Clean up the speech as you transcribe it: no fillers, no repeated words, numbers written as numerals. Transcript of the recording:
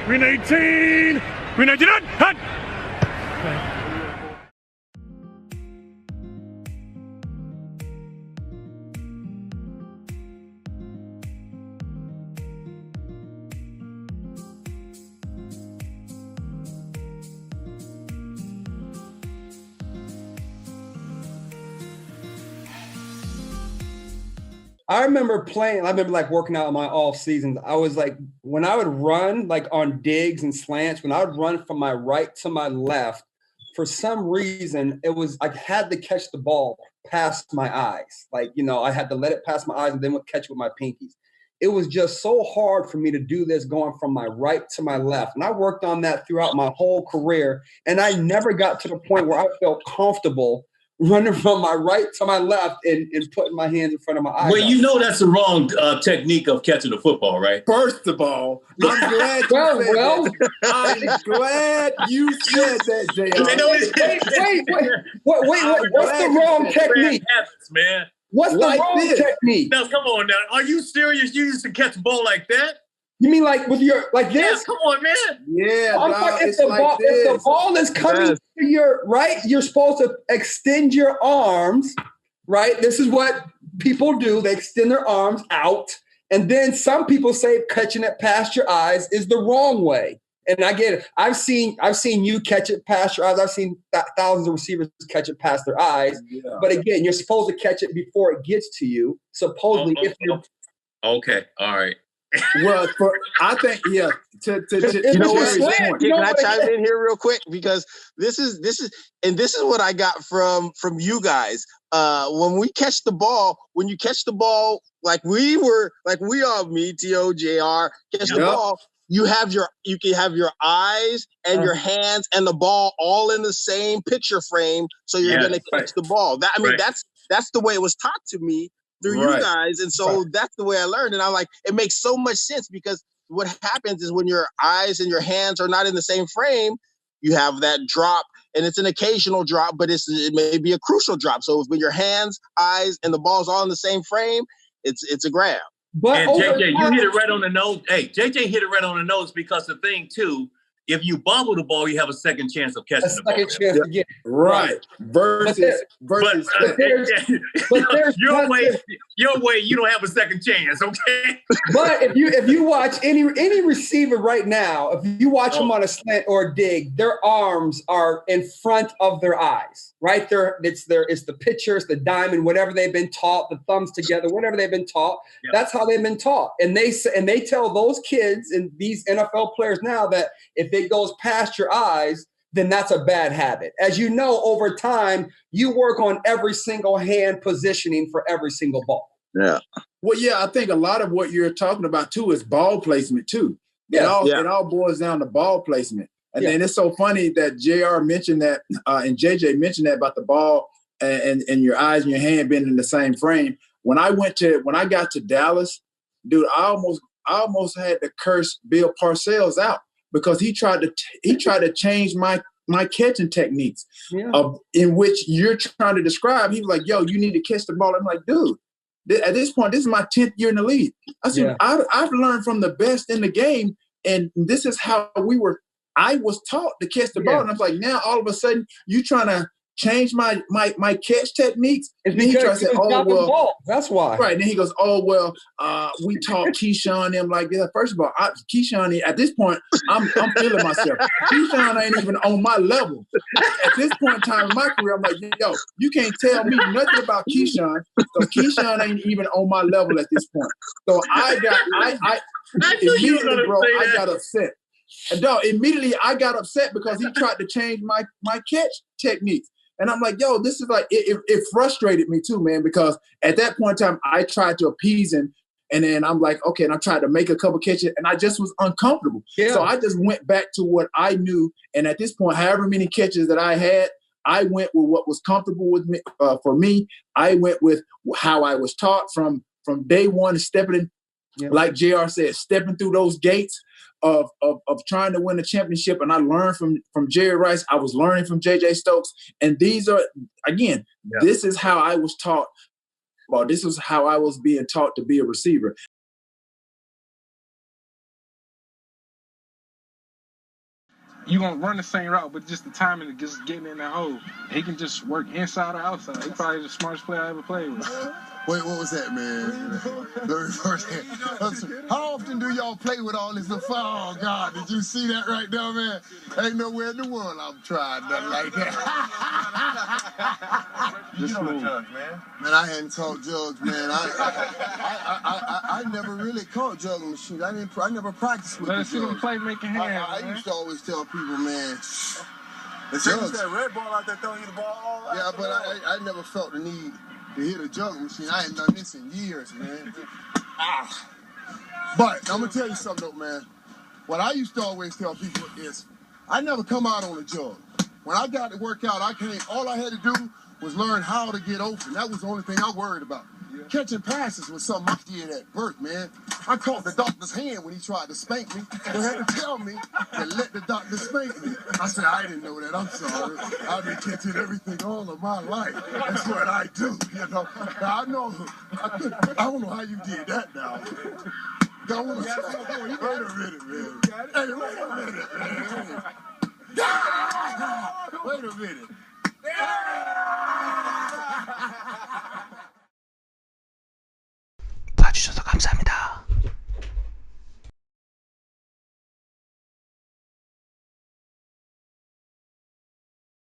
Green 18. Green 19. Hut. I remember like working out in my off seasons. I was like, when I would run like on digs and slants, when I would run from my right to my left, for some reason, it was, I had to catch the ball past my eyes. Like, I had to let it pass my eyes and then would catch it with my pinkies. It was just so hard for me to do this going from my right to my left. And I worked on that throughout my whole career. And I never got to the point where I felt comfortable running from my right to my left and putting my hands in front of my eyes. Well, that's the wrong technique of catching the football, right? First of all, I'm glad you said that. I'm glad you said that, JR. Wait. What's the wrong technique? Habits, man. What's the wrong technique? Now, come on now. Are you serious? You used to catch a ball like that? You mean like with your, like this? Yeah, come on, man. Yeah, if the ball is coming to your right, you're supposed to extend your arms, right? This is what people do. They extend their arms out. And then some people say catching it past your eyes is the wrong way. And I get it. I've seen you catch it past your eyes. I've seen thousands of receivers catch it past their eyes. Yeah. But again, you're supposed to catch it before it gets to you. Supposedly, if you're okay, all right. Well, I think, yeah. You know what? Can I chime in here real quick? Because this is what I got from you guys. When you catch the ball, like we are, me, T.O., JR, catch the ball. You can have your eyes and your hands and the ball all in the same picture frame, so you're going to catch the ball. That's the way it was taught to me through you guys, and so that's the way I learned. And I'm like, it makes so much sense, because what happens is when your eyes and your hands are not in the same frame, you have that drop, and it's an occasional drop, but it may be a crucial drop. So when your hands, eyes, and the ball's all in the same frame, it's a grab. But and JJ, you hit it right on the nose. Hey, JJ hit it right on the nose, because the thing too, if you bobble the ball, you have a second chance of catching the ball. Second chance to get right. Versus your way, you don't have a second chance, okay? But if you watch any receiver right now, if you watch them on a slant or a dig, their arms are in front of their eyes, right? It's the pitcher, it's the diamond, whatever they've been taught, the thumbs together, whatever they've been taught. Yep. That's how they've been taught. And they tell those kids and these NFL players now that if it goes past your eyes, then that's a bad habit. As you know, over time, you work on every single hand positioning for every single ball. Yeah. Well, yeah, I think a lot of what you're talking about too is ball placement too. It all boils down to ball placement. And then it's so funny that JR mentioned that and JJ mentioned that about the ball and your eyes and your hand being in the same frame. When I got to Dallas, dude, I almost had to curse Bill Parcells out, because he tried to change my catching techniques in which you're trying to describe. He was like, yo, you need to catch the ball. I'm like, dude, at this point, this is my 10th year in the league. I said, I've learned from the best in the game, and this is how I was taught to catch the ball. And I was like, now all of a sudden you trying to change my catch techniques. It's because he got the ball. That's why. Right. And then he goes, we taught Keyshawn them like this. First of all, Keyshawn, at this point, I'm feeling myself. Keyshawn ain't even on my level. At this point in time in my career, I'm like, yo, you can't tell me nothing about Keyshawn, because Keyshawn ain't even on my level at this point. So I got upset. And immediately I got upset because he tried to change my catch techniques. And I'm like, yo, this is like, it frustrated me too, man, because at that point in time, I tried to appease him. And then I'm like, okay, and I tried to make a couple catches, and I just was uncomfortable. Yeah. So I just went back to what I knew. And at this point, however many catches that I had, I went with what was comfortable with me. For me, I went with how I was taught from day one, stepping in, like JR said, stepping through those gates of trying to win a championship. And I learned from Jerry Rice. I was learning from J.J. Stokes. And these are, again, this is how I was taught. Well, this is how I was being taught to be a receiver. you gonna run the same route, but just the timing of just getting in that hole. He can just work inside or outside. He's probably the smartest player I ever played with. Wait, what was that, man? How often do y'all play with all this? Oh, God, did you see that right there, man? Ain't nowhere in the world I'm trying nothing like that. Just move. Man, I hadn't caught jugs, man. I never really caught jugging machines. I never practiced with Let the us see them jugs. play making hands. I used to always tell people, man, the They jugs. that red ball out there throwing you the ball all Yeah, but I never felt the need to hit a jug machine. I hadn't done this in years, man. But I'm gonna tell you something though, man. What I used to always tell people is, I never come out on a jug. When I got to work out, all I had to do was learn how to get open. That was the only thing I worried about. Catching passes was something I did at birth, man. I caught the doctor's hand when he tried to spank me. They had to tell me to let the doctor spank me. I said, I didn't know that. I'm sorry. I've been catching everything all of my life. That's what I do, you know. I know. I don't know how you did that now. Wait a minute, man. Hey, wait a minute, man. Wait a minute.